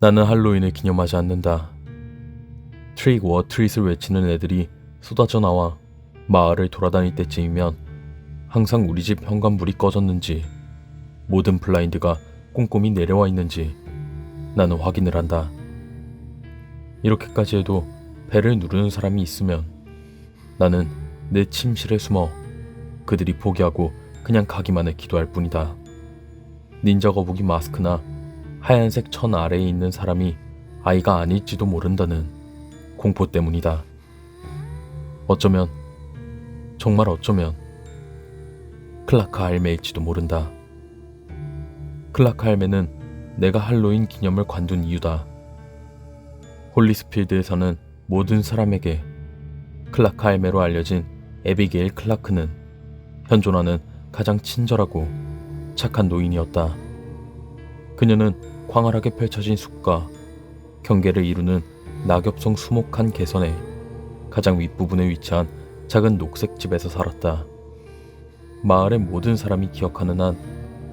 나는 할로윈을 기념하지 않는다. 트릭 워 트릿을 외치는 애들이 쏟아져 나와 마을을 돌아다닐 때쯤이면 항상 우리 집 현관불이 꺼졌는지 모든 블라인드가 꼼꼼히 내려와 있는지 나는 확인을 한다. 이렇게까지 해도 벨을 누르는 사람이 있으면 나는 내 침실에 숨어 그들이 포기하고 그냥 가기만을 기도할 뿐이다. 닌자 거북이 마스크나 하얀색 천 아래에 있는 사람이 아이가 아닐지도 모른다는 공포 때문이다. 어쩌면, 정말 어쩌면 클라크 할매일지도 모른다. 클라크 할매는 내가 할로윈 기념을 관둔 이유다. 홀리스필드에서는 모든 사람에게 클라크 할매로 알려진 에비게일 클라크는 현존하는 가장 친절하고 착한 노인이었다. 그녀는 광활하게 펼쳐진 숲과 경계를 이루는 낙엽성 수목한 개선의 가장 윗부분에 위치한 작은 녹색 집에서 살았다. 마을의 모든 사람이 기억하는 한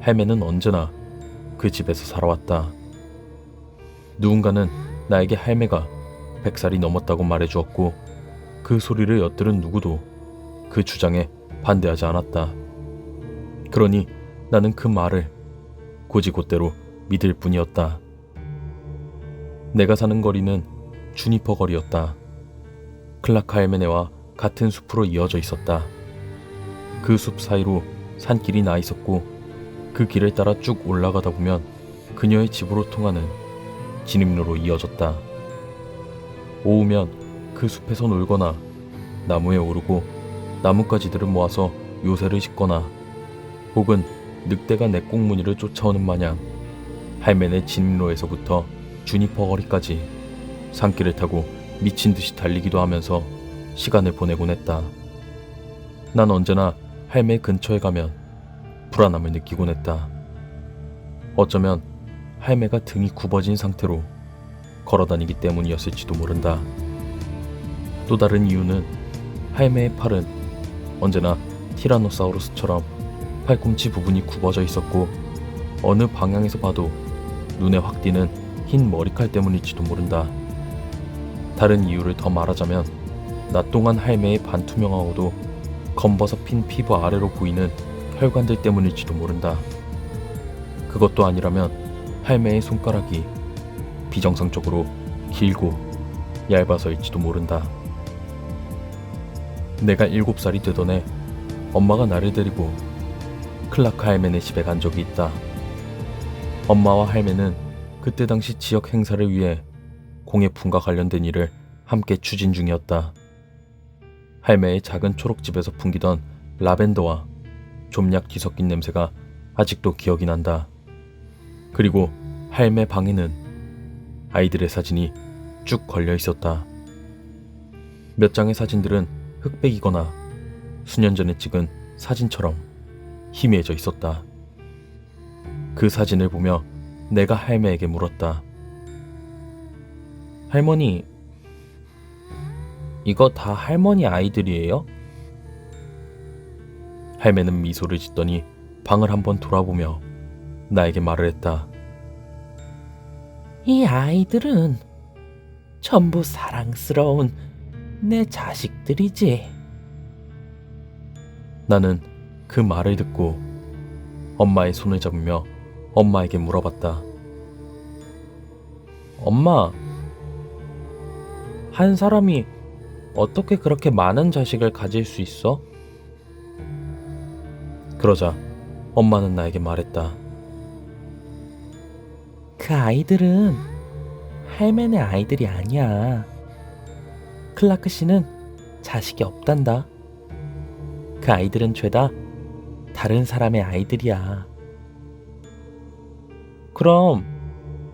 할매는 언제나 그 집에서 살아왔다. 누군가는 나에게 할매가 100살이 넘었다고 말해주었고 그 소리를 엿들은 누구도 그 주장에 반대하지 않았다. 그러니 나는 그 말을 곧이곧대로 믿을 뿐이었다. 내가 사는 거리는 주니퍼 거리였다. 클라크 할매네와 같은 숲으로 이어져 있었다. 그 숲 사이로 산길이 나 있었고 그 길을 따라 쭉 올라가다 보면 그녀의 집으로 통하는 진입로로 이어졌다. 오후면 그 숲에서 놀거나 나무에 오르고 나뭇가지들을 모아서 요새를 짓거나 혹은 늑대가 내 꽁무니를 쫓아오는 마냥 할매네 진입로에서부터 주니퍼 거리까지 산길을 타고 미친 듯이 달리기도 하면서 시간을 보내곤 했다. 난 언제나 할매 근처에 가면 불안함을 느끼곤 했다. 어쩌면 할매가 등이 굽어진 상태로 걸어다니기 때문이었을지도 모른다. 또 다른 이유는 할매의 팔은 언제나 티라노사우루스처럼 팔꿈치 부분이 굽어져 있었고 어느 방향에서 봐도 눈에 확 띄는 흰 머리칼 때문일지도 모른다. 다른 이유를 더 말하자면 낮 동안 할매의 반투명하고도 검버섯핀 피부 아래로 보이는 혈관들 때문일지도 모른다. 그것도 아니라면 할매의 손가락이 비정상적으로 길고 얇아서일지도 모른다. 내가 7살이 되던 해 엄마가 나를 데리고 클라크 할매네 집에 간 적이 있다. 엄마와 할매는 그때 당시 지역 행사를 위해 공예품과 관련된 일을 함께 추진 중이었다. 할매의 작은 초록집에서 풍기던 라벤더와 좀약 뒤섞인 냄새가 아직도 기억이 난다. 그리고 할매 방에는 아이들의 사진이 쭉 걸려 있었다. 몇 장의 사진들은 흑백이거나 수년 전에 찍은 사진처럼 희미해져 있었다. 그 사진을 보며 내가 할매에게 물었다. 할머니, 이거 다 할머니 아이들이에요? 할매는 미소를 짓더니 방을 한번 돌아보며 나에게 말을 했다. 이 아이들은 전부 사랑스러운 내 자식들이지. 나는 그 말을 듣고 엄마의 손을 잡으며 엄마에게 물어봤다. 엄마, 한 사람이 어떻게 그렇게 많은 자식을 가질 수 있어? 그러자 엄마는 나에게 말했다. 그 아이들은 할매네 아이들이 아니야. 클라크 씨는 자식이 없단다. 그 아이들은 죄다 다른 사람의 아이들이야. 그럼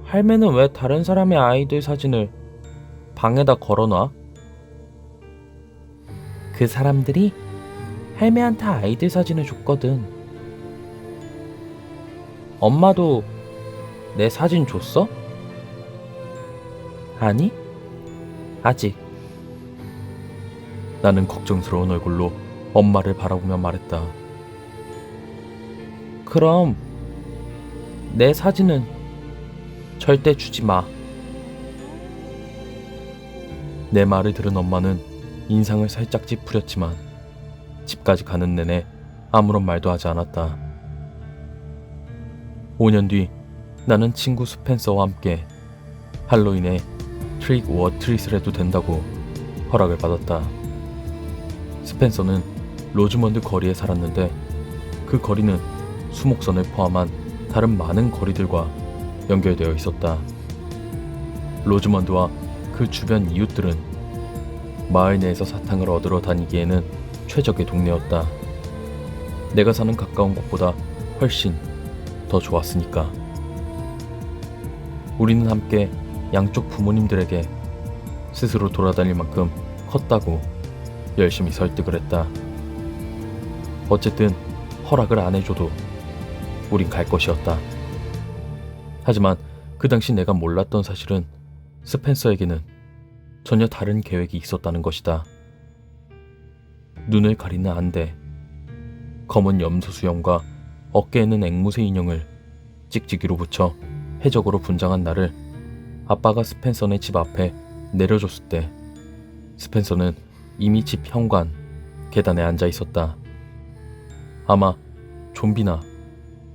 할매는 왜 다른 사람의 아이들 사진을 방에다 걸어놔? 그 사람들이 할매한테 아이들 사진을 줬거든. 엄마도 내 사진 줬어? 아니, 아직. 나는 걱정스러운 얼굴로 엄마를 바라보며 말했다. 그럼 내 사진은 절대 주지 마. 내 말을 들은 엄마는 인상을 살짝 찌푸렸지만 집까지 가는 내내 아무런 말도 하지 않았다. 5년 뒤 나는 친구 스펜서와 함께 할로윈에 트릭 오어 트릿을 해도 된다고 허락을 받았다. 스펜서는 로즈먼드 거리에 살았는데 그 거리는 수목선을 포함한 다른 많은 거리들과 연결되어 있었다. 로즈먼드와 그 주변 이웃들은 마을 내에서 사탕을 얻으러 다니기에는 최적의 동네였다. 내가 사는 가까운 곳보다 훨씬 더 좋았으니까. 우리는 함께 양쪽 부모님들에게 스스로 돌아다닐 만큼 컸다고 열심히 설득을 했다. 어쨌든 허락을 안 해줘도 우린 갈 것이었다. 하지만 그 당시 내가 몰랐던 사실은 스펜서에게는 전혀 다른 계획이 있었다는 것이다. 눈을 가리는 안대, 검은 염소 수염과 어깨에는 앵무새 인형을 찍찍이로 붙여 해적으로 분장한 나를 아빠가 스펜서네 집 앞에 내려줬을 때 스펜서는 이미 집 현관 계단에 앉아 있었다. 아마 좀비나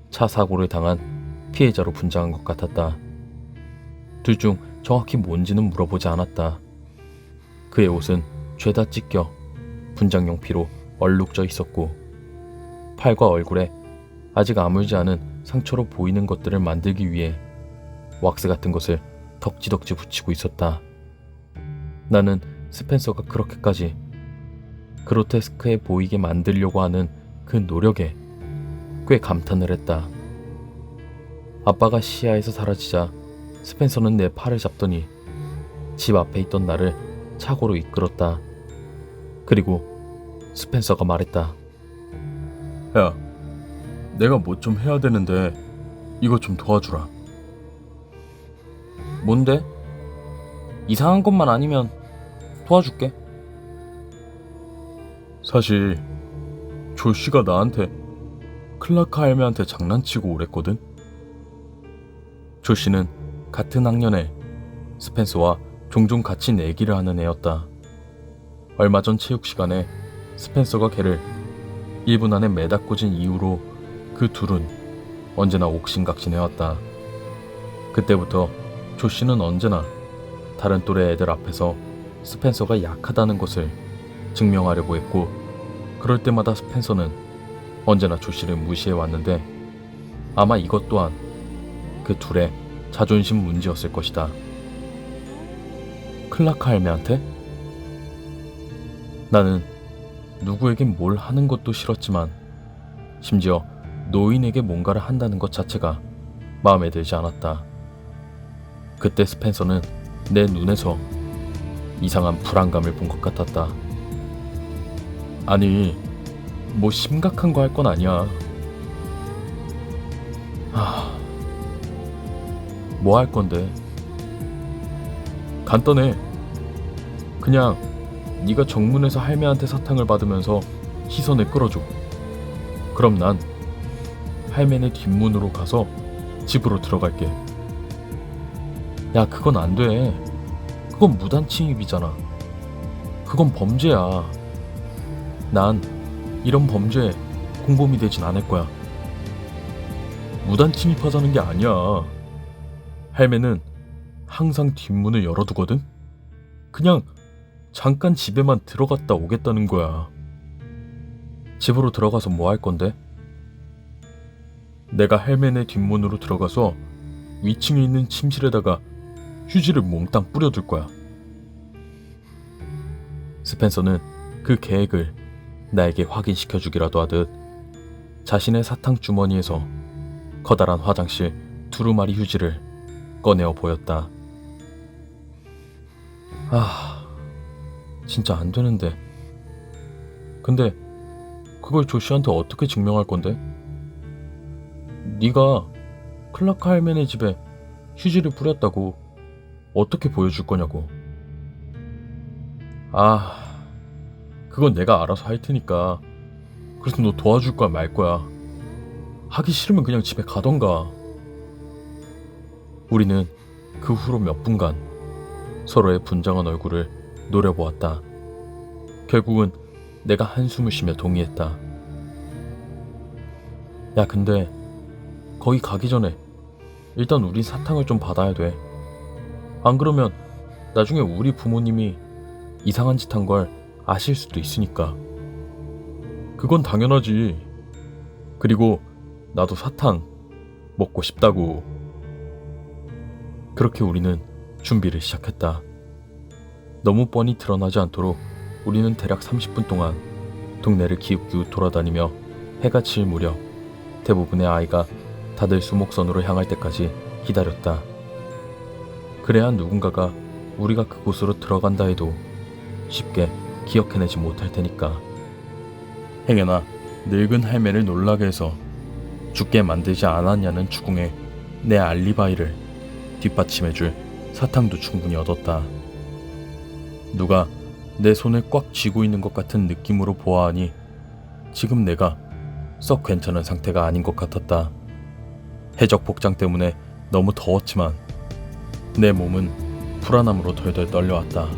차 사고를 당한 피해자로 분장한 것 같았다. 둘 중 정확히 뭔지는 물어보지 않았다. 그의 옷은 죄다 찢겨 분장용 피로 얼룩져 있었고 팔과 얼굴에 아직 아물지 않은 상처로 보이는 것들을 만들기 위해 왁스 같은 것을 덕지덕지 붙이고 있었다. 나는 스펜서가 그렇게까지 그로테스크해 보이게 만들려고 하는 그 노력에 꽤 감탄을 했다. 아빠가 시야에서 사라지자 스펜서는 내 팔을 잡더니 집 앞에 있던 나를 차고로 이끌었다. 그리고 스펜서가 말했다. 야, 내가 뭐 좀 해야 되는데 이거 좀 도와주라. 뭔데? 이상한 것만 아니면 도와줄게. 사실 조씨가 나한테 클라크 할매한테 장난치고 오랬거든. 조씨는 같은 학년에 스펜서와 종종 같이 내기를 하는 애였다. 얼마 전 체육 시간에 스펜서가 걔를 1분 안에 매다 꽂은 이후로 그 둘은 언제나 옥신각신해왔다. 그때부터 조씨는 언제나 다른 또래 애들 앞에서 스펜서가 약하다는 것을 증명하려고 했고, 그럴 때마다 스펜서는 언제나 조씨를 무시해왔는데 아마 이것 또한 그 둘의 자존심 문제였을 것이다. 클라크 할매한테? 나는 누구에겐 뭘 하는 것도 싫었지만 심지어 노인에게 뭔가를 한다는 것 자체가 마음에 들지 않았다. 그때 스펜서는 내 눈에서 이상한 불안감을 본 것 같았다. 아니, 뭐 심각한 거 할 건 아니야. 뭐 할 건데? 간단해. 그냥 네가 정문에서 할매한테 사탕을 받으면서 시선을 끌어줘. 그럼 난 할매네 뒷문으로 가서 집으로 들어갈게. 야, 그건 안 돼. 그건 무단 침입이잖아. 그건 범죄야. 난 이런 범죄에 공범이 되진 않을 거야. 무단 침입하자는 게 아니야. 할매는 항상 뒷문을 열어두거든. 그냥 잠깐 집에만 들어갔다 오겠다는 거야. 집으로 들어가서 뭐 할 건데? 내가 할매네 뒷문으로 들어가서 위층에 있는 침실에다가 휴지를 몽땅 뿌려둘 거야. 스펜서는 그 계획을 나에게 확인시켜주기라도 하듯 자신의 사탕 주머니에서 커다란 화장실 두루마리 휴지를 꺼내어 보였다. 진짜 안 되는데. 근데 그걸 조씨한테 어떻게 증명할 건데? 네가 클라크 할매네 집에 휴지를 뿌렸다고 어떻게 보여줄 거냐고. 그건 내가 알아서 할 테니까. 그래서 너 도와줄 거야 말 거야? 하기 싫으면 그냥 집에 가던가. 우리는 그 후로 몇 분간 서로의 분장한 얼굴을 노려보았다. 결국은 내가 한숨을 쉬며 동의했다. 야, 근데 거기 가기 전에 일단 우린 사탕을 좀 받아야 돼. 안 그러면 나중에 우리 부모님이 이상한 짓 한 걸 아실 수도 있으니까. 그건 당연하지. 그리고 나도 사탕 먹고 싶다고. 그렇게 우리는 준비를 시작했다. 너무 뻔히 드러나지 않도록 우리는 대략 30분 동안 동네를 기웃기웃 돌아다니며 해가 질 무렵 대부분의 아이가 다들 수목선으로 향할 때까지 기다렸다. 그래야 누군가가 우리가 그곳으로 들어간다 해도 쉽게 기억해내지 못할 테니까. 행여나 늙은 할매를 놀라게 해서 죽게 만들지 않았냐는 추궁에 내 알리바이를 뒷받침해줄 사탕도 충분히 얻었다. 누가 내 손을 꽉 쥐고 있는 것 같은 느낌으로 보아하니 지금 내가 썩 괜찮은 상태가 아닌 것 같았다. 해적 복장 때문에 너무 더웠지만 내 몸은 불안함으로 덜덜 떨려왔다.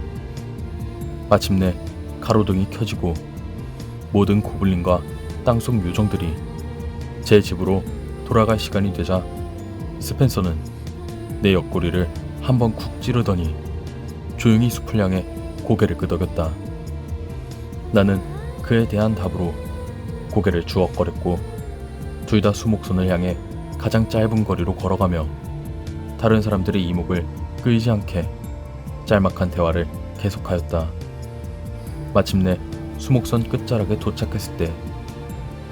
마침내 가로등이 켜지고 모든 고블린과 땅속 요정들이 제 집으로 돌아갈 시간이 되자 스펜서는 내 옆구리를 한번 쿡 찌르더니 조용히 숲을 향해 고개를 끄덕였다. 나는 그에 대한 답으로 고개를 주걱거렸고 둘 다 수목선을 향해 가장 짧은 거리로 걸어가며 다른 사람들의 이목을 끌지 않게 짤막한 대화를 계속하였다. 마침내 수목선 끝자락에 도착했을 때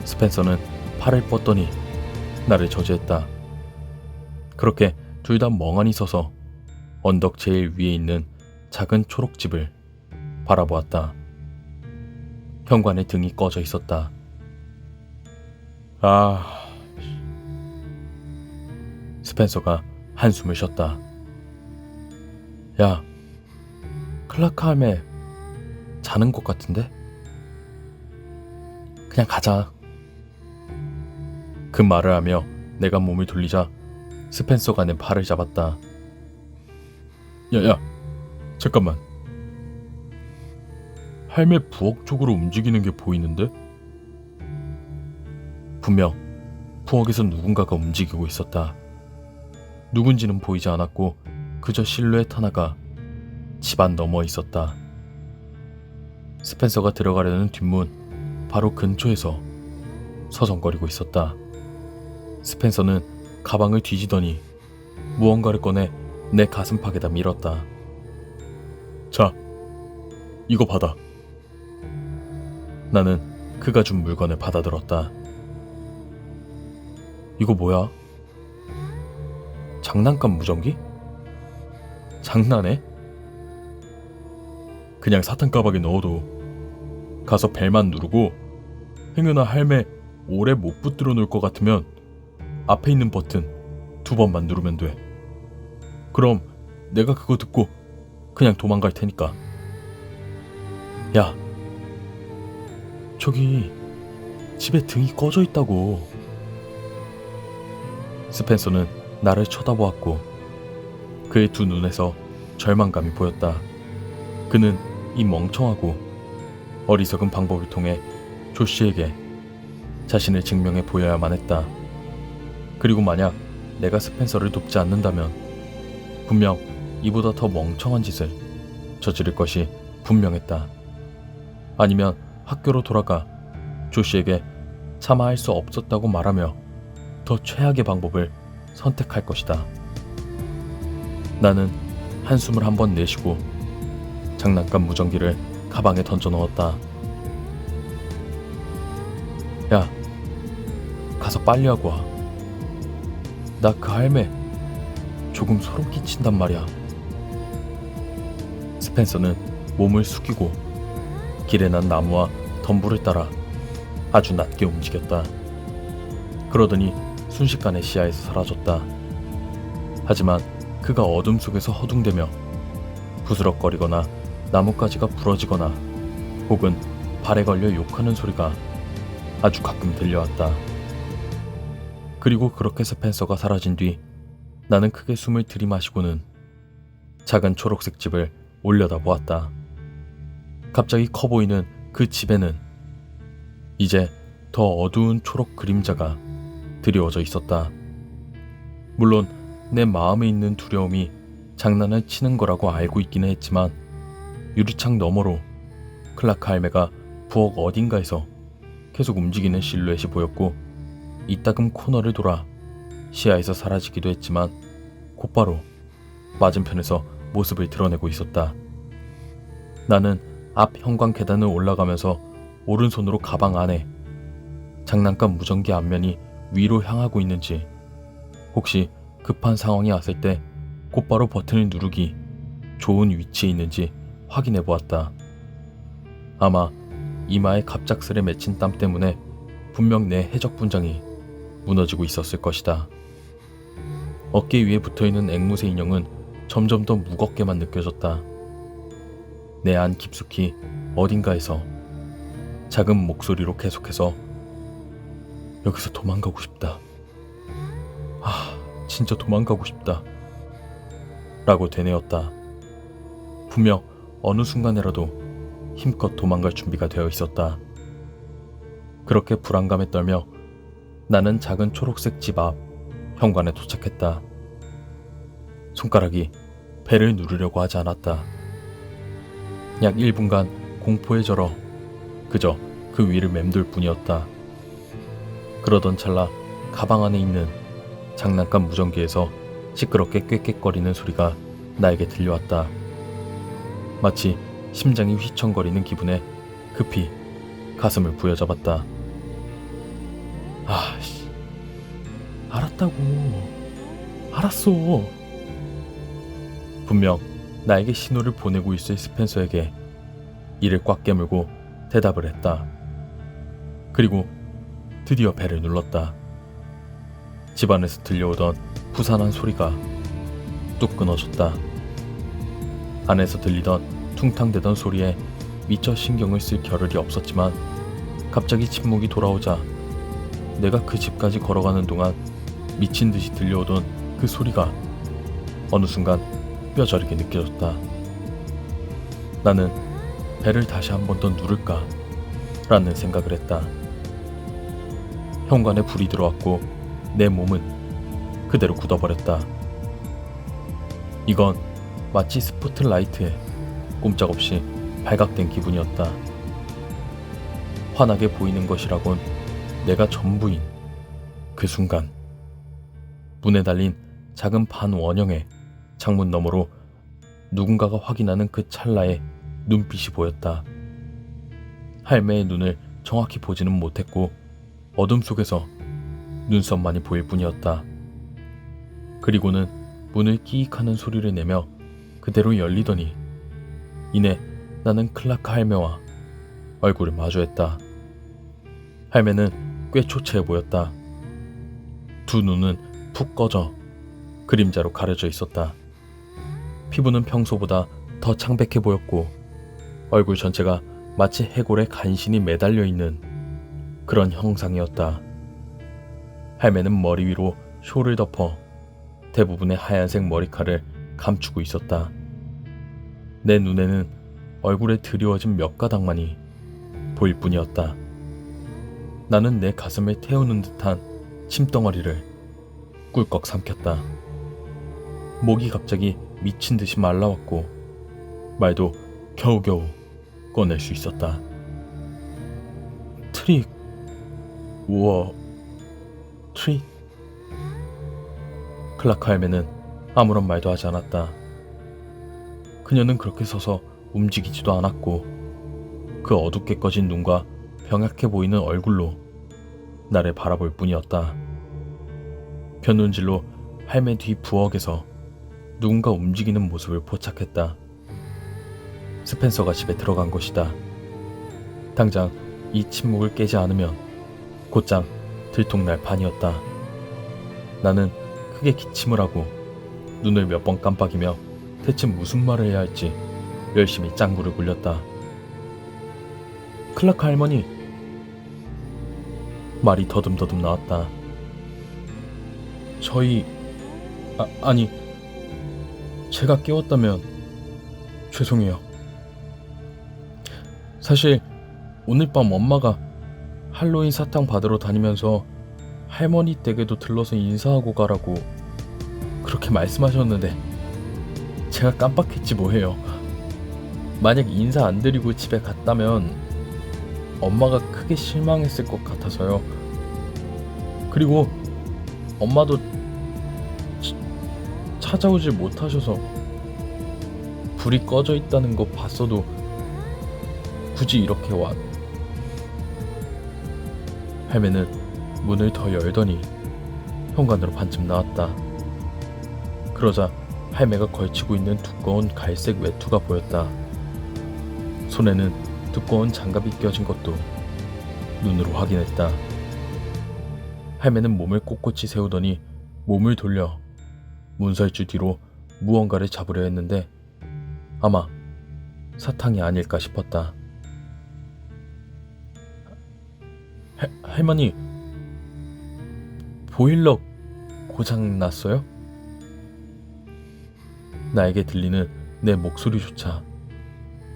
스펜서는 팔을 뻗더니 나를 저지했다. 그렇게 둘 다 멍하니 서서 언덕 제일 위에 있는 작은 초록집을 바라보았다. 현관의 등이 꺼져 있었다. 스펜서가 한숨을 쉬었다. 야, 클라크 할매 자는 것 같은데? 그냥 가자. 그 말을 하며 내가 몸을 돌리자 스펜서가 내 팔을 잡았다. 야, 잠깐만. 할매 부엌 쪽으로 움직이는 게 보이는데? 분명 부엌에서 누군가가 움직이고 있었다. 누군지는 보이지 않았고 그저 실루엣 하나가 집안 너머에 있었다. 스펜서가 들어가려는 뒷문 바로 근처에서 서성거리고 있었다. 스펜서는 가방을 뒤지더니 무언가를 꺼내 내 가슴팍에다 밀었다. 자, 이거 받아. 나는 그가 준 물건을 받아들었다. 이거 뭐야? 장난감 무전기? 장난해? 그냥 사탕 가방에 넣어도 가서 벨만 누르고 행여나 할매 오래 못 붙들어 놓을 것 같으면 앞에 있는 버튼 2번만 누르면 돼. 그럼 내가 그거 듣고 그냥 도망갈 테니까. 야, 저기 집에 등이 꺼져 있다고. 스펜서는 나를 쳐다보았고 그의 두 눈에서 절망감이 보였다. 그는 이 멍청하고 어리석은 방법을 통해 조씨에게 자신을 증명해 보여야만 했다. 그리고 만약 내가 스펜서를 돕지 않는다면 분명 이보다 더 멍청한 짓을 저지를 것이 분명했다. 아니면 학교로 돌아가 조씨에게 차마 할 수 없었다고 말하며 더 최악의 방법을 선택할 것이다. 나는 한숨을 한번 내쉬고 장난감 무전기를 가방에 던져 넣었다. 야, 가서 빨리 하고 와. 나 그 할매 조금 소름 끼친단 말이야. 스펜서는 몸을 숙이고 길에 난 나무와 덤불을 따라 아주 낮게 움직였다. 그러더니 순식간에 시야에서 사라졌다. 하지만 그가 어둠 속에서 허둥대며 부스럭거리거나 나뭇가지가 부러지거나 혹은 발에 걸려 욕하는 소리가 아주 가끔 들려왔다. 그리고 그렇게 스펜서가 사라진 뒤 나는 크게 숨을 들이마시고는 작은 초록색 집을 올려다보았다. 갑자기 커 보이는 그 집에는 이제 더 어두운 초록 그림자가 드리워져 있었다. 물론 내 마음에 있는 두려움이 장난을 치는 거라고 알고 있기는 했지만 유리창 너머로 클라크 할매가 부엌 어딘가에서 계속 움직이는 실루엣이 보였고 이따금 코너를 돌아 시야에서 사라지기도 했지만 곧바로 맞은편에서 모습을 드러내고 있었다. 나는 앞 현관 계단을 올라가면서 오른손으로 가방 안에 장난감 무전기 앞면이 위로 향하고 있는지 혹시 급한 상황이 왔을 때 곧바로 버튼을 누르기 좋은 위치에 있는지 확인해 보았다. 아마 이마에 갑작스레 맺힌 땀 때문에 분명 내 해적 분장이 무너지고 있었을 것이다. 어깨 위에 붙어있는 앵무새 인형은 점점 더 무겁게만 느껴졌다. 내 안 깊숙이 어딘가에서 작은 목소리로 계속해서 여기서 도망가고 싶다. 진짜 도망가고 싶다. 라고 되뇌었다. 분명 어느 순간이라도 힘껏 도망갈 준비가 되어 있었다. 그렇게 불안감에 떨며 나는 작은 초록색 집 앞 현관에 도착했다. 손가락이 벨을 누르려고 하지 않았다. 약 1분간 공포에 절어 그저 그 위를 맴돌 뿐이었다. 그러던 찰나 가방 안에 있는 장난감 무전기에서 시끄럽게 꽥꽥거리는 소리가 나에게 들려왔다. 마치 심장이 휘청거리는 기분에 급히 가슴을 부여잡았다. 알았다고. 알았어. 분명 나에게 신호를 보내고 있을 스펜서에게 이를 꽉 깨물고 대답을 했다. 그리고 드디어 벨을 눌렀다. 집안에서 들려오던 부산한 소리가 뚝 끊어졌다. 안에서 들리던 퉁탕대던 소리에 미처 신경을 쓸 겨를이 없었지만 갑자기 침묵이 돌아오자 내가 그 집까지 걸어가는 동안 미친 듯이 들려오던 그 소리가 어느 순간 뼈저리게 느껴졌다. 나는 벨을 다시 한 번 더 누를까? 라는 생각을 했다. 현관에 불이 들어왔고 내 몸은 그대로 굳어버렸다. 이건 마치 스포트라이트에 꼼짝없이 발각된 기분이었다. 환하게 보이는 것이라곤 내가 전부인 그 순간 문에 달린 작은 반원형의 창문 너머로 누군가가 확인하는 그 찰나에 눈빛이 보였다. 할매의 눈을 정확히 보지는 못했고 어둠 속에서 눈썹만이 보일 뿐이었다. 그리고는 문을 끼익하는 소리를 내며 그대로 열리더니 이내 나는 클라크 할매와 얼굴을 마주했다. 할매는 꽤 초췌해 보였다. 두 눈은 푹 꺼져 그림자로 가려져 있었다. 피부는 평소보다 더 창백해 보였고 얼굴 전체가 마치 해골에 간신히 매달려 있는 그런 형상이었다. 할매는 머리 위로 쇼를 덮어 대부분의 하얀색 머리카락을 감추고 있었다. 내 눈에는 얼굴에 드리워진 몇 가닥만이 보일 뿐이었다. 나는 내 가슴을 태우는 듯한 침덩어리를 꿀꺽 삼켰다. 목이 갑자기 미친 듯이 말라왔고 말도 겨우겨우 꺼낼 수 있었다. 트릭, 우와, 트릭. 클라크 할매는 아무런 말도 하지 않았다. 그녀는 그렇게 서서 움직이지도 않았고 그 어둡게 꺼진 눈과 병약해 보이는 얼굴로 나를 바라볼 뿐이었다. 변눈질로 할매 뒤 부엌에서 누군가 움직이는 모습을 포착했다. 스펜서가 집에 들어간 것이다. 당장 이 침묵을 깨지 않으면 곧장 들통날 판이었다. 나는 크게 기침을 하고 눈을 몇 번 깜빡이며 대체 무슨 말을 해야 할지 열심히 짱구를 굴렸다. 클라크 할머니. 말이 더듬더듬 나왔다. 아니 제가 깨웠다면 죄송해요. 사실 오늘 밤 엄마가 할로윈 사탕 받으러 다니면서 할머니 댁에도 들러서 인사하고 가라고 그렇게 말씀하셨는데 제가 깜빡했지 뭐해요. 만약 인사 안 드리고 집에 갔다면 엄마가 크게 실망했을 것 같아서요. 그리고 엄마도 찾아오질 못하셔서 불이 꺼져 있다는 거 봤어도 굳이 이렇게 할매는 문을 더 열더니 현관으로 반쯤 나왔다. 그러자 할매가 걸치고 있는 두꺼운 갈색 외투가 보였다. 손에는 두꺼운 장갑이 껴진 것도 눈으로 확인했다. 할매는 몸을 꼿꼿이 세우더니 몸을 돌려 문설주 뒤로 무언가를 잡으려 했는데 아마 사탕이 아닐까 싶었다. 할머니, 보일러 고장 났어요? 나에게 들리는 내 목소리조차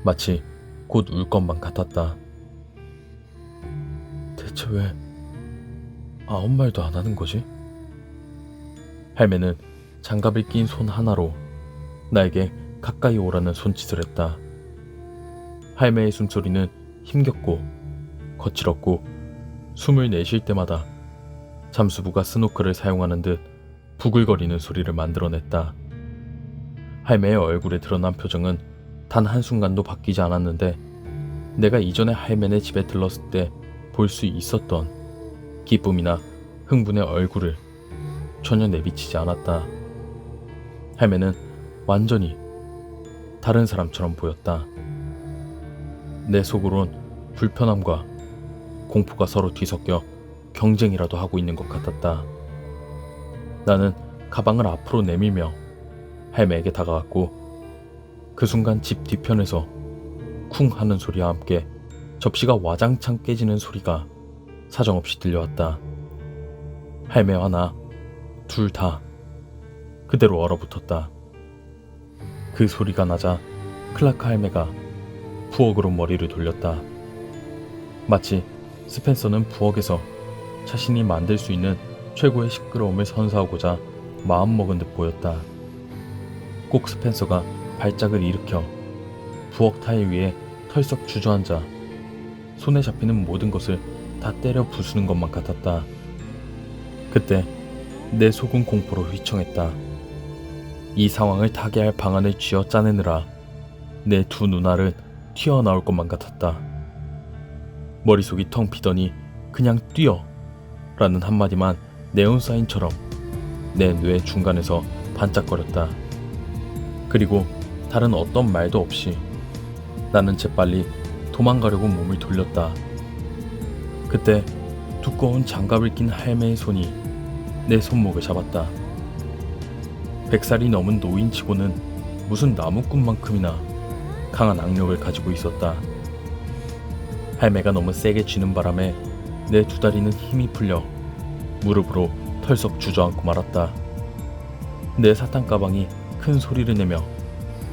마치 곧 울 것만 같았다. 대체 왜 아무 말도 안 하는 거지? 할매는 장갑을 낀 손 하나로 나에게 가까이 오라는 손짓을 했다. 할매의 숨소리는 힘겹고 거칠었고 숨을 내쉴 때마다 잠수부가 스노클을 사용하는 듯 부글거리는 소리를 만들어냈다. 할매의 얼굴에 드러난 표정은 단 한순간도 바뀌지 않았는데 내가 이전에 할매네 집에 들렀을 때 볼 수 있었던 기쁨이나 흥분의 얼굴을 전혀 내비치지 않았다. 할매는 완전히 다른 사람처럼 보였다. 내 속으론 불편함과 공포가 서로 뒤섞여 경쟁이라도 하고 있는 것 같았다. 나는 가방을 앞으로 내밀며 할매에게 다가갔고 그 순간 집 뒤편에서 쿵 하는 소리와 함께 접시가 와장창 깨지는 소리가 사정없이 들려왔다. 할매와 나 둘 다 그대로 얼어붙었다. 그 소리가 나자 클라크 할매가 부엌으로 머리를 돌렸다. 마치 스펜서는 부엌에서 자신이 만들 수 있는 최고의 시끄러움을 선사하고자 마음먹은 듯 보였다. 꼭 스펜서가 발작을 일으켜 부엌 타일 위에 털썩 주저앉아 손에 잡히는 모든 것을 다 때려 부수는 것만 같았다. 그때 내 속은 공포로 휘청했다. 이 상황을 타개할 방안을 쥐어 짜내느라 내 두 눈알은 튀어나올 것만 같았다. 머릿속이 텅 비더니 그냥 뛰어 라는 한마디만 네온사인처럼 내 뇌 중간에서 반짝거렸다. 그리고 다른 어떤 말도 없이 나는 재빨리 도망가려고 몸을 돌렸다. 그때 두꺼운 장갑을 낀 할매의 손이 내 손목을 잡았다. 100살이 넘은 노인치고는 무슨 나무꾼만큼이나 강한 악력을 가지고 있었다. 할매가 너무 세게 쥐는 바람에 내 두 다리는 힘이 풀려 무릎으로 털썩 주저앉고 말았다. 내 사탕 가방이 큰 소리를 내며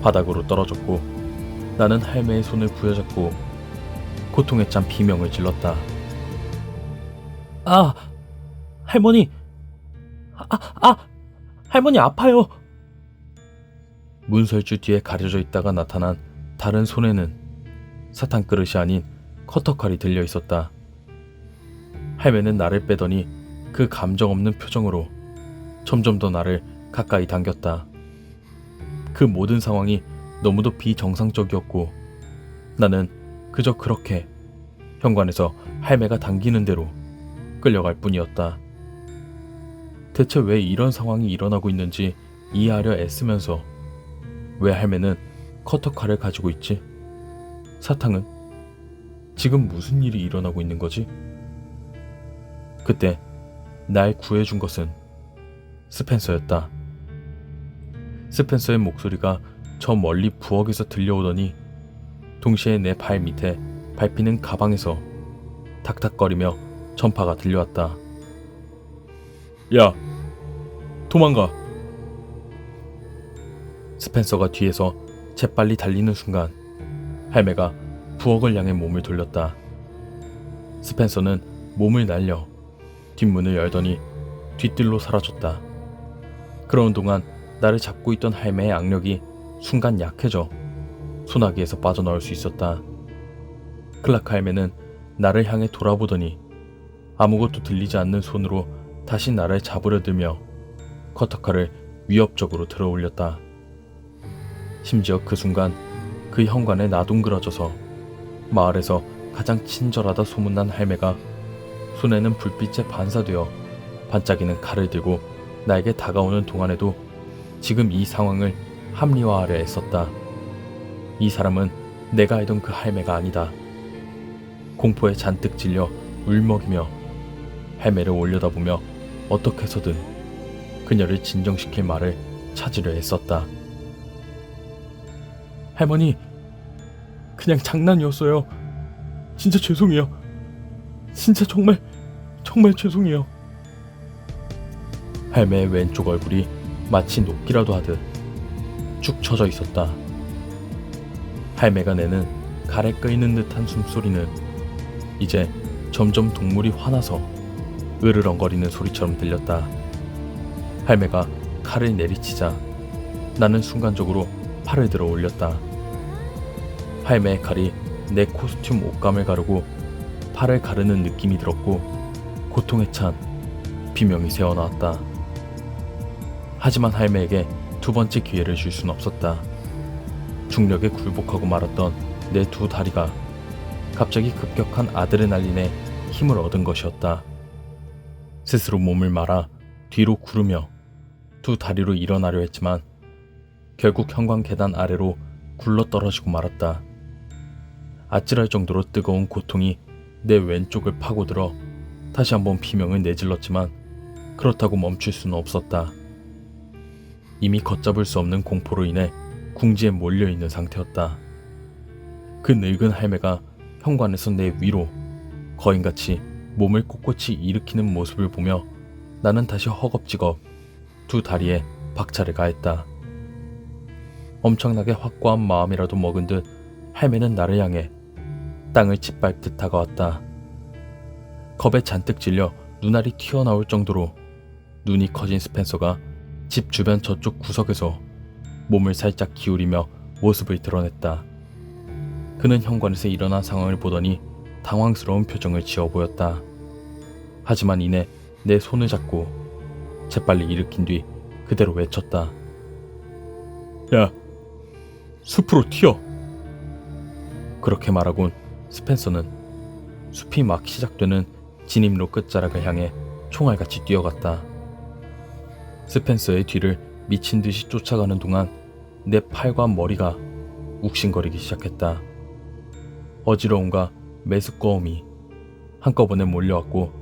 바닥으로 떨어졌고 나는 할매의 손을 부여잡고 고통에 찬 비명을 질렀다. 아! 할머니! 할머니 아파요! 문설주 뒤에 가려져 있다가 나타난 다른 손에는 사탕 그릇이 아닌 커터칼이 들려 있었다. 할매는 나를 빼더니 그 감정 없는 표정으로 점점 더 나를 가까이 당겼다. 그 모든 상황이 너무도 비정상적이었고 나는 그저 그렇게 현관에서 할매가 당기는 대로 끌려갈 뿐이었다. 대체 왜 이런 상황이 일어나고 있는지 이해하려 애쓰면서 왜 할매는 커터칼을 가지고 있지? 사탕은? 지금 무슨 일이 일어나고 있는 거지? 그때 날 구해준 것은 스펜서였다. 스펜서의 목소리가 저 멀리 부엌에서 들려오더니 동시에 내 발 밑에 밟히는 가방에서 탁탁거리며 전파가 들려왔다. 야, 도망가! 스펜서가 뒤에서 재빨리 달리는 순간 할매가 부엌을 향해 몸을 돌렸다. 스펜서는 몸을 날려 뒷문을 열더니 뒤뜰로 사라졌다. 그러는 동안 나를 잡고 있던 할매의 악력이 순간 약해져 소나기에서 빠져나올 수 있었다. 클라크 할매는 나를 향해 돌아보더니 아무것도 들리지 않는 손으로 다시 나를 잡으려 들며 커터칼을 위협적으로 들어올렸다. 심지어 그 순간 그 현관에 나둥그러져서 마을에서 가장 친절하다 소문난 할매가 손에는 불빛에 반사되어 반짝이는 칼을 들고 나에게 다가오는 동안에도 지금 이 상황을 합리화하려 애썼다. 이 사람은 내가 알던 그 할매가 아니다. 공포에 잔뜩 질려 울먹이며 할매를 올려다보며 어떻게 해서든 그녀를 진정시킬 말을 찾으려 애썼다. 할머니, 그냥 장난이었어요. 진짜 죄송해요. 진짜 정말 죄송해요. 할매의 왼쪽 얼굴이 마치 녹기라도 하듯 축 처져 있었다. 할매가 내는 갈에 끓이는 듯한 숨소리는 이제 점점 동물이 화나서 으르렁거리는 소리처럼 들렸다. 할매가 칼을 내리치자 나는 순간적으로 팔을 들어 올렸다. 할매의 칼이 내 코스튬 옷감을 가르고 팔을 가르는 느낌이 들었고 고통에 찬 비명이 새어나왔다. 하지만 할매에게 두 번째 기회를 줄 순 없었다. 중력에 굴복하고 말았던 내 두 다리가 갑자기 급격한 아드레날린에 힘을 얻은 것이었다. 스스로 몸을 말아 뒤로 구르며 두 다리로 일어나려 했지만 결국 현관 계단 아래로 굴러떨어지고 말았다. 아찔할 정도로 뜨거운 고통이 내 왼쪽을 파고들어 다시 한번 비명을 내질렀지만 그렇다고 멈출 수는 없었다. 이미 걷잡을 수 없는 공포로 인해 궁지에 몰려있는 상태였다. 그 늙은 할매가 현관에서 내 위로 거인같이 몸을 꼿꼿이 일으키는 모습을 보며 나는 다시 허겁지겁 두 다리에 박차를 가했다. 엄청나게 확고한 마음이라도 먹은 듯 할매는 나를 향해 땅을 짓밟듯 다가왔다. 겁에 잔뜩 질려 눈알이 튀어나올 정도로 눈이 커진 스펜서가 집 주변 저쪽 구석에서 몸을 살짝 기울이며 모습을 드러냈다. 그는 현관에서 일어난 상황을 보더니 당황스러운 표정을 지어 보였다. 하지만 이내 내 손을 잡고 재빨리 일으킨 뒤 그대로 외쳤다. 야, 숲으로 튀어! 그렇게 말하곤 스펜서는 숲이 막 시작되는 진입로 끝자락을 향해 총알같이 뛰어갔다. 스펜서의 뒤를 미친 듯이 쫓아가는 동안 내 팔과 머리가 욱신거리기 시작했다. 어지러움과 메스꺼움이 한꺼번에 몰려왔고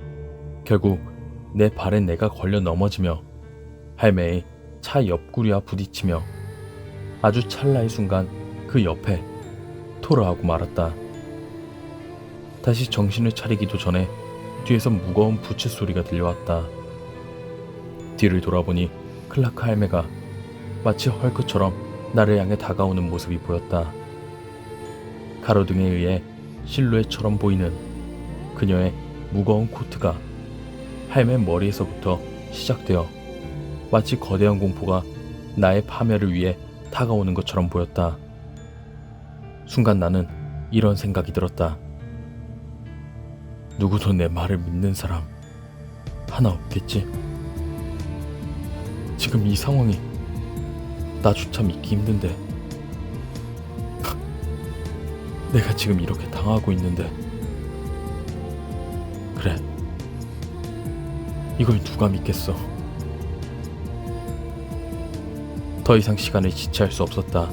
결국 내 발에 내가 걸려 넘어지며 할매의 차 옆구리와 부딪히며 아주 찰나의 순간 그 옆에 토르하고 말았다. 다시 정신을 차리기도 전에 뒤에서 무거운 부츠 소리가 들려왔다. 뒤를 돌아보니 클라크 할매가 마치 헐크처럼 나를 향해 다가오는 모습이 보였다. 가로등에 의해 실루엣처럼 보이는 그녀의 무거운 코트가 할매 머리에서부터 시작되어 마치 거대한 공포가 나의 파멸을 위해 다가오는 것처럼 보였다. 순간 나는 이런 생각이 들었다. 누구도 내 말을 믿는 사람 하나 없겠지? 지금 이 상황이 나조차 믿기 힘든데 내가 지금 이렇게 당하고 있는데 그래, 이걸 누가 믿겠어. 더 이상 시간을 지체할 수 없었다.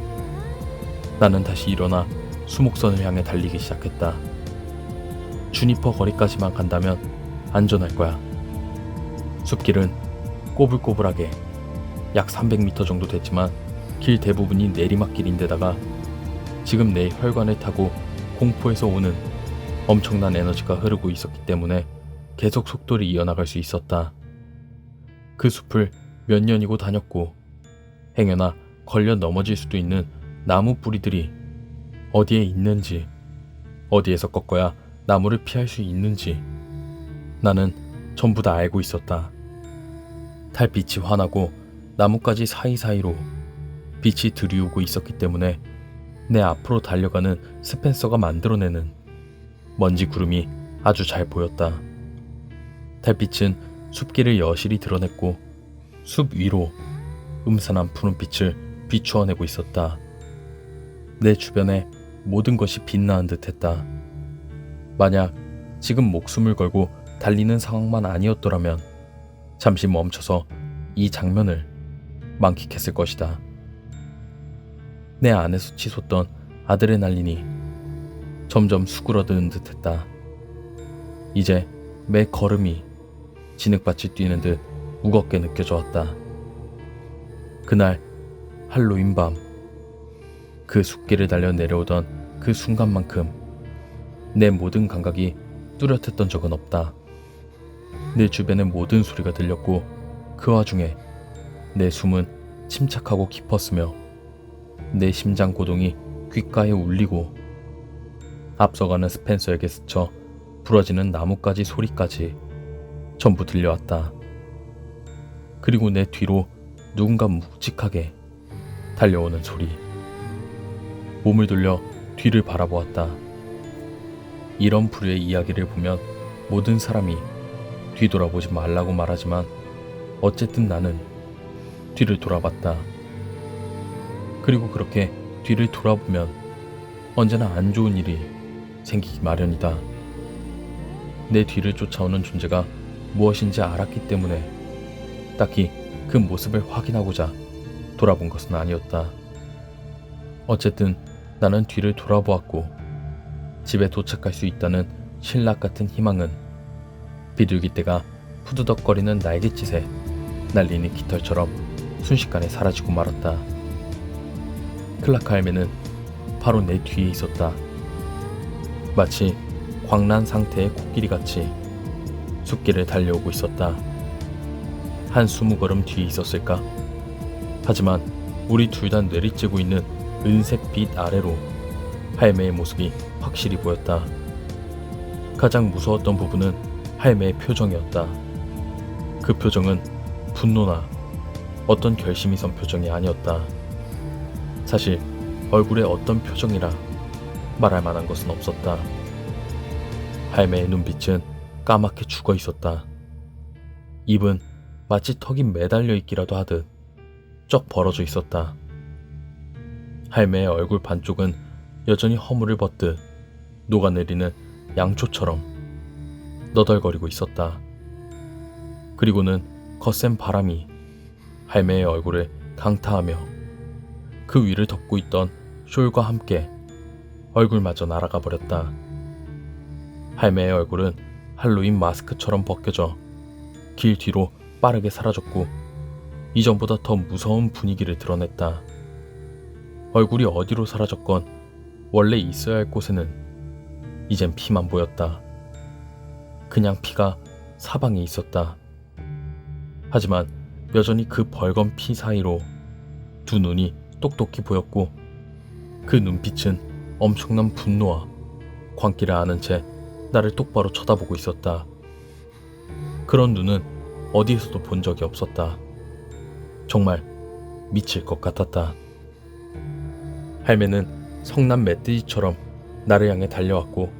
나는 다시 일어나 수목선을 향해 달리기 시작했다. 주니퍼 거리까지만 간다면 안전할 거야. 숲길은 꼬불꼬불하게 약 300m 정도 됐지만 길 대부분이 내리막길인데다가 지금 내 혈관을 타고 공포에서 오는 엄청난 에너지가 흐르고 있었기 때문에 계속 속도를 이어나갈 수 있었다. 그 숲을 몇 년이고 다녔고 행여나 걸려 넘어질 수도 있는 나무 뿌리들이 어디에 있는지 어디에서 꺾어야 나무를 피할 수 있는지 나는 전부 다 알고 있었다. 달빛이 환하고 나뭇가지 사이사이로 빛이 들이오고 있었기 때문에 내 앞으로 달려가는 스펜서가 만들어내는 먼지 구름이 아주 잘 보였다. 달빛은 숲길을 여실히 드러냈고 숲 위로 음산한 푸른빛을 비추어내고 있었다. 내 주변에 모든 것이 빛나는 듯했다. 만약 지금 목숨을 걸고 달리는 상황만 아니었더라면 잠시 멈춰서 이 장면을 만끽했을 것이다. 내 안에서 치솟던 아드레날린이 점점 수그러드는 듯했다. 이제 매 걸음이 진흙밭을 뛰는 듯 무겁게 느껴져 왔다. 그날 할로윈 밤, 그 숲길을 달려 내려오던 그 순간만큼 내 모든 감각이 뚜렷했던 적은 없다. 내 주변의 모든 소리가 들렸고 그 와중에 내 숨은 침착하고 깊었으며 내 심장 고동이 귓가에 울리고 앞서가는 스펜서에게 스쳐 부러지는 나뭇가지 소리까지 전부 들려왔다. 그리고 내 뒤로 누군가 묵직하게 달려오는 소리. 몸을 돌려 뒤를 바라보았다. 이런 부류의 이야기를 보면 모든 사람이 뒤돌아보지 말라고 말하지만 어쨌든 나는 뒤를 돌아봤다. 그리고 그렇게 뒤를 돌아보면 언제나 안 좋은 일이 생기기 마련이다. 내 뒤를 쫓아오는 존재가 무엇인지 알았기 때문에 딱히 그 모습을 확인하고자 돌아본 것은 아니었다. 어쨌든 나는 뒤를 돌아보았고 집에 도착할 수 있다는 신락 같은 희망은 비둘기떼가 푸드덕거리는 날갯짓에 날리는 깃털처럼 순식간에 사라지고 말았다. 클라크 할매는 바로 내 뒤에 있었다. 마치 광란 상태의 코끼리같이 숲길을 달려오고 있었다. 한 20걸음 뒤에 있었을까? 하지만 우리 둘 다 내리쬐고 있는 은색 빛 아래로 할매의 모습이 확실히 보였다. 가장 무서웠던 부분은 할매의 표정이었다. 그 표정은 분노나 어떤 결심이 선 표정이 아니었다. 사실 얼굴에 어떤 표정이라 말할 만한 것은 없었다. 할매의 눈빛은 까맣게 죽어 있었다. 입은 마치 턱이 매달려 있기라도 하듯 쩍 벌어져 있었다. 할매의 얼굴 반쪽은 여전히 허물을 벗듯 녹아내리는 양초처럼 너덜거리고 있었다. 그리고는 거센 바람이 할매의 얼굴을 강타하며 그 위를 덮고 있던 숄과 함께 얼굴마저 날아가 버렸다. 할매의 얼굴은 할로윈 마스크처럼 벗겨져 길 뒤로 빠르게 사라졌고 이전보다 더 무서운 분위기를 드러냈다. 얼굴이 어디로 사라졌건 원래 있어야 할 곳에는 이젠 피만 보였다. 그냥 피가 사방에 있었다. 하지만 여전히 그 벌건 피 사이로 두 눈이 똑똑히 보였고 그 눈빛은 엄청난 분노와 광기를 아는 채 나를 똑바로 쳐다보고 있었다. 그런 눈은 어디에서도 본 적이 없었다. 정말 미칠 것 같았다. 할매는 성난 멧돼지처럼 나를 향해 달려왔고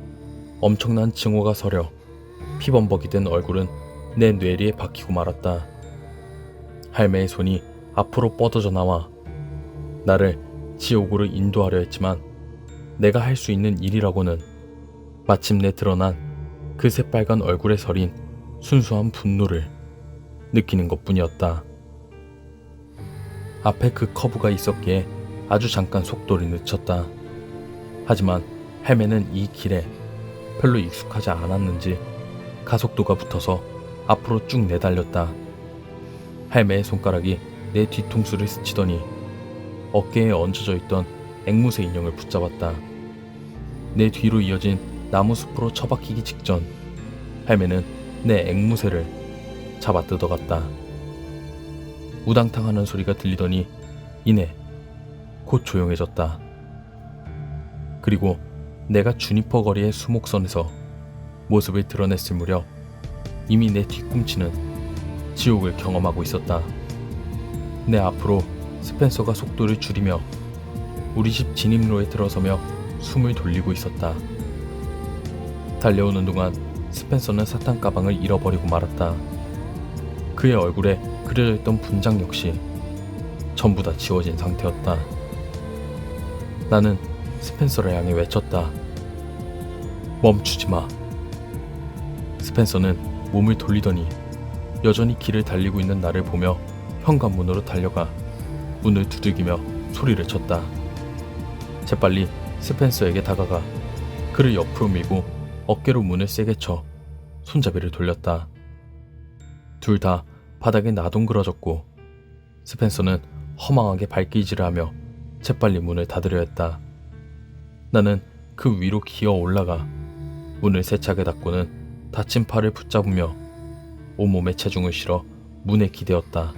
엄청난 증오가 서려 피범벅이 된 얼굴은 내 뇌리에 박히고 말았다. 할매의 손이 앞으로 뻗어져 나와 나를 지옥으로 인도하려 했지만 내가 할 수 있는 일이라고는 마침내 드러난 그 새빨간 얼굴에 서린 순수한 분노를 느끼는 것뿐이었다. 앞에 그 커브가 있었기에 아주 잠깐 속도를 늦췄다. 하지만 할매는 이 길에 별로 익숙하지 않았는지 가속도가 붙어서 앞으로 쭉 내달렸다. 할매의 손가락이 내 뒤통수를 스치더니 어깨에 얹어져 있던 앵무새 인형을 붙잡았다. 내 뒤로 이어진 나무 숲으로 처박히기 직전 할매는 내 앵무새를 잡아 뜯어갔다. 우당탕하는 소리가 들리더니 이내 곧 조용해졌다. 그리고 내가 주니퍼 거리의 수목선에서 모습을 드러냈을 무렵 이미 내 뒤꿈치는 지옥을 경험하고 있었다. 내 앞으로 스펜서가 속도를 줄이며 우리 집 진입로에 들어서며 숨을 돌리고 있었다. 달려오는 동안 스펜서는 사탕 가방을 잃어버리고 말았다. 그의 얼굴에 그려져 있던 분장 역시 전부 다 지워진 상태였다. 나는 스펜서를 향해 외쳤다. 멈추지 마. 스펜서는 몸을 돌리더니 여전히 길을 달리고 있는 나를 보며 현관문으로 달려가 문을 두들기며 소리를 쳤다. 재빨리 스펜서에게 다가가 그를 옆으로 밀고 어깨로 문을 세게 쳐 손잡이를 돌렸다. 둘 다 바닥에 나동그러졌고 스펜서는 허망하게 발길질을 하며 재빨리 문을 닫으려 했다. 나는 그 위로 기어 올라가 문을 세차게 닫고는 다친 팔을 붙잡으며 온몸에 체중을 실어 문에 기대었다.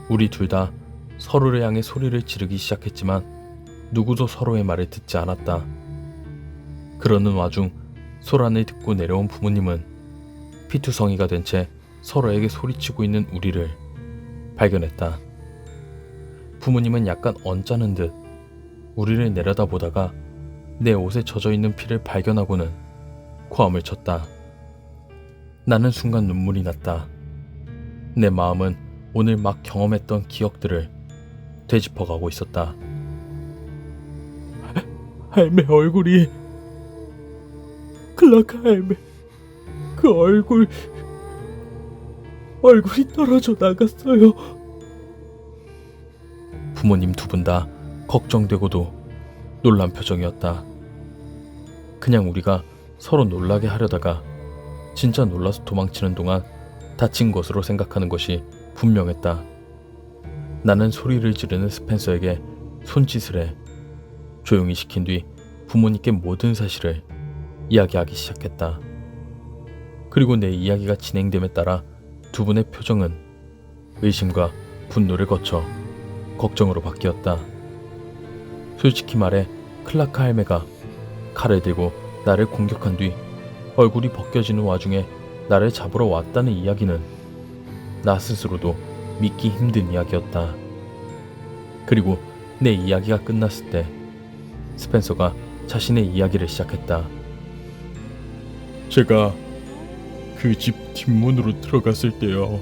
우리 둘 다 서로를 향해 소리를 지르기 시작했지만 누구도 서로의 말을 듣지 않았다. 그러는 와중 소란을 듣고 내려온 부모님은 피투성이가 된 채 서로에게 소리치고 있는 우리를 발견했다. 부모님은 약간 언짢은 듯 우리를 내려다보다가 내 옷에 젖어있는 피를 발견하고는 고함을 쳤다. 나는 순간 눈물이 났다. 내 마음은 오늘 막 경험했던 기억들을 되짚어가고 있었다. 할매 얼굴이, 클라크 할매, 그 얼굴이 떨어져 나갔어요. 부모님 두 분 다 걱정되고도 놀란 표정이었다. 그냥 우리가 서로 놀라게 하려다가 진짜 놀라서 도망치는 동안 다친 것으로 생각하는 것이 분명했다. 나는 소리를 지르는 스펜서에게 손짓을 해 조용히 시킨 뒤 부모님께 모든 사실을 이야기하기 시작했다. 그리고 내 이야기가 진행됨에 따라 두 분의 표정은 의심과 분노를 거쳐 걱정으로 바뀌었다. 솔직히 말해 클라크 할매가 칼을 들고 나를 공격한 뒤 얼굴이 벗겨지는 와중에 나를 잡으러 왔다는 이야기는 나 스스로도 믿기 힘든 이야기였다. 그리고 내 이야기가 끝났을 때 스펜서가 자신의 이야기를 시작했다. 제가 그 집 뒷문으로 들어갔을 때요,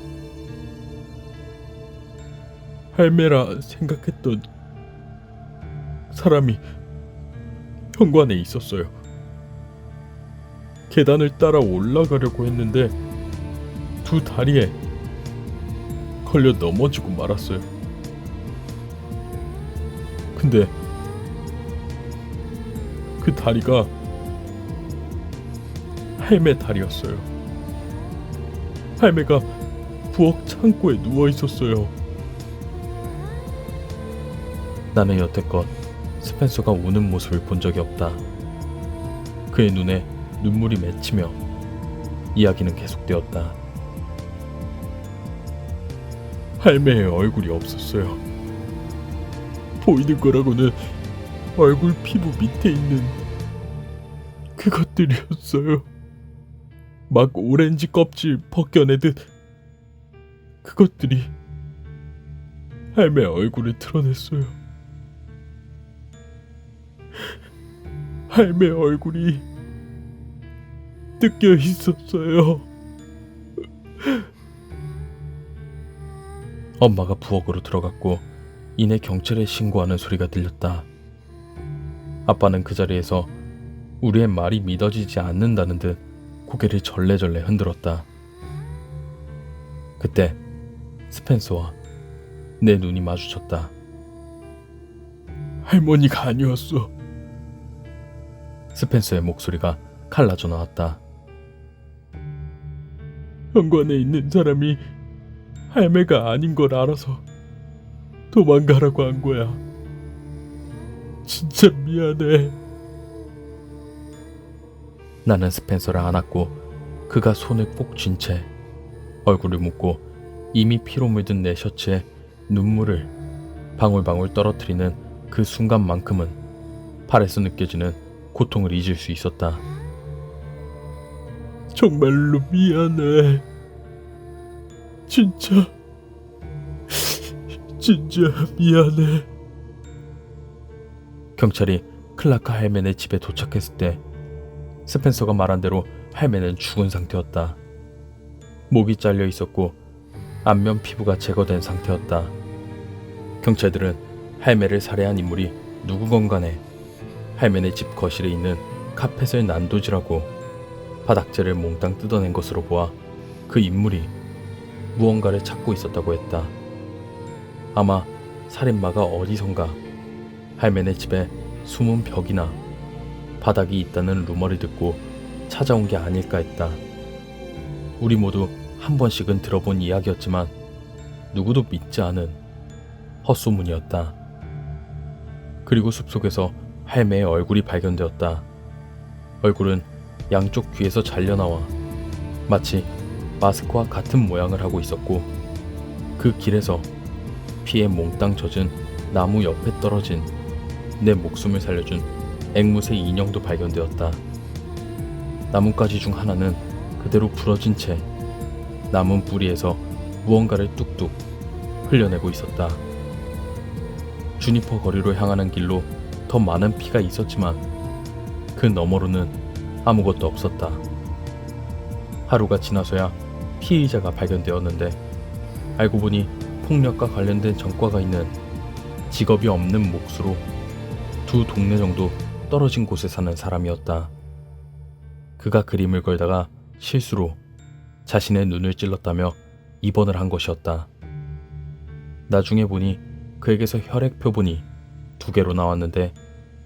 할매라 생각했던 사람이 현관에 있었어요. 계단을 따라 올라가려고 했는데 두 다리에 걸려 넘어지고 말았어요. 근데 그 다리가 할매 다리였어요. 할매가 부엌 창고에 누워 있었어요. 나는 여태껏 스펜서가 우는 모습을 본 적이 없다. 그의 눈에 눈물이 맺히며 이야기는 계속되었다. 할매의 얼굴이 없었어요. 보이는 거라고는 얼굴 피부 밑에 있는 그것들이었어요. 막 오렌지 껍질 벗겨내듯 그것들이 할매 얼굴을 드러냈어요. 할매 얼굴이 뜯겨 있었어요. 엄마가 부엌으로 들어갔고 이내 경찰에 신고하는 소리가 들렸다. 아빠는 그 자리에서 우리의 말이 믿어지지 않는다는 듯 고개를 절레절레 흔들었다. 그때 스펜서와 내 눈이 마주쳤다. 할머니가 아니었어. 스펜서의 목소리가 갈라져 나왔다. 현관에 있는 사람이 할매가 아닌 걸 알아서 도망가라고 한 거야. 진짜 미안해. 나는 스펜서를 안았고 그가 손을 꼭 쥔 채 얼굴을 묶고 이미 피로 물든 내 셔츠에 눈물을 방울방울 떨어뜨리는 그 순간만큼은 팔에서 느껴지는 고통을 잊을 수 있었다. 정말로 미안해. 진짜 미안해. 경찰이 클라크 할맨의 집에 도착했을 때 스펜서가 말한 대로 할맨은 죽은 상태였다. 목이 잘려 있었고 안면 피부가 제거된 상태였다. 경찰들은 할매를 살해한 인물이 누구건 간에 할맨의 집 거실에 있는 카펫을 난도질하고 바닥재를 몽땅 뜯어낸 것으로 보아 그 인물이 무언가를 찾고 있었다고 했다. 아마 살인마가 어디선가 할맨의 집에 숨은 벽이나 바닥이 있다는 루머를 듣고 찾아온 게 아닐까 했다. 우리 모두 한 번씩은 들어본 이야기였지만 누구도 믿지 않은 헛소문이었다. 그리고 숲속에서 할매의 얼굴이 발견되었다. 얼굴은 양쪽 귀에서 잘려나와 마치 마스크와 같은 모양을 하고 있었고 그 길에서 피에 몽땅 젖은 나무 옆에 떨어진 내 목숨을 살려준 앵무새 인형도 발견되었다. 나뭇가지 중 하나는 그대로 부러진 채 남은 뿌리에서 무언가를 뚝뚝 흘려내고 있었다. 주니퍼 거리로 향하는 길로 더 많은 피가 있었지만 그 너머로는 아무것도 없었다. 하루가 지나서야 피의자가 발견되었는데 알고 보니 폭력과 관련된 전과가 있는 직업이 없는 몫으로 두 동네 정도 떨어진 곳에 사는 사람이었다. 그가 그림을 걸다가 실수로 자신의 눈을 찔렀다며 입원을 한 것이었다. 나중에 보니 그에게서 혈액 표본이 2개로 나왔는데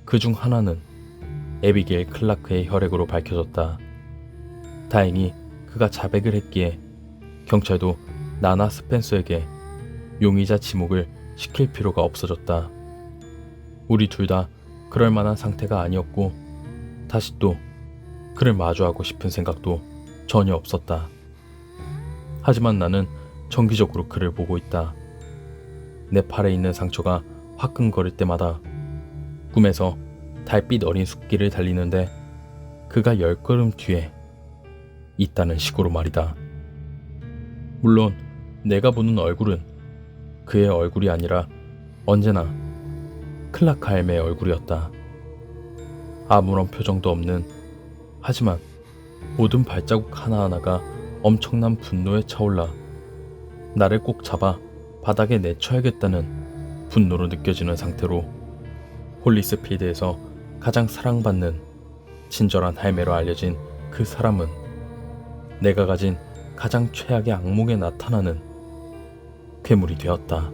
그 중 하나는 에비게일 클라크의 혈액으로 밝혀졌다. 다행히 그가 자백을 했기에 경찰도 나나 스펜서에게 용의자 지목을 시킬 필요가 없어졌다. 우리 둘 다 그럴 만한 상태가 아니었고 다시 또 그를 마주하고 싶은 생각도 전혀 없었다. 하지만 나는 정기적으로 그를 보고 있다. 내 팔에 있는 상처가 화끈거릴 때마다 꿈에서 달빛 어린 숲길을 달리는데 그가 10걸음 뒤에 있다는 식으로 말이다. 물론 내가 보는 얼굴은 그의 얼굴이 아니라 언제나 클라크 할매의 얼굴이었다. 아무런 표정도 없는, 하지만 모든 발자국 하나하나가 엄청난 분노에 차올라 나를 꼭 잡아 바닥에 내쳐야겠다는 분노로 느껴지는 상태로 홀리스필드에서 가장 사랑받는 친절한 할매로 알려진 그 사람은 내가 가진 가장 최악의 악몽에 나타나는 괴물이 되었다.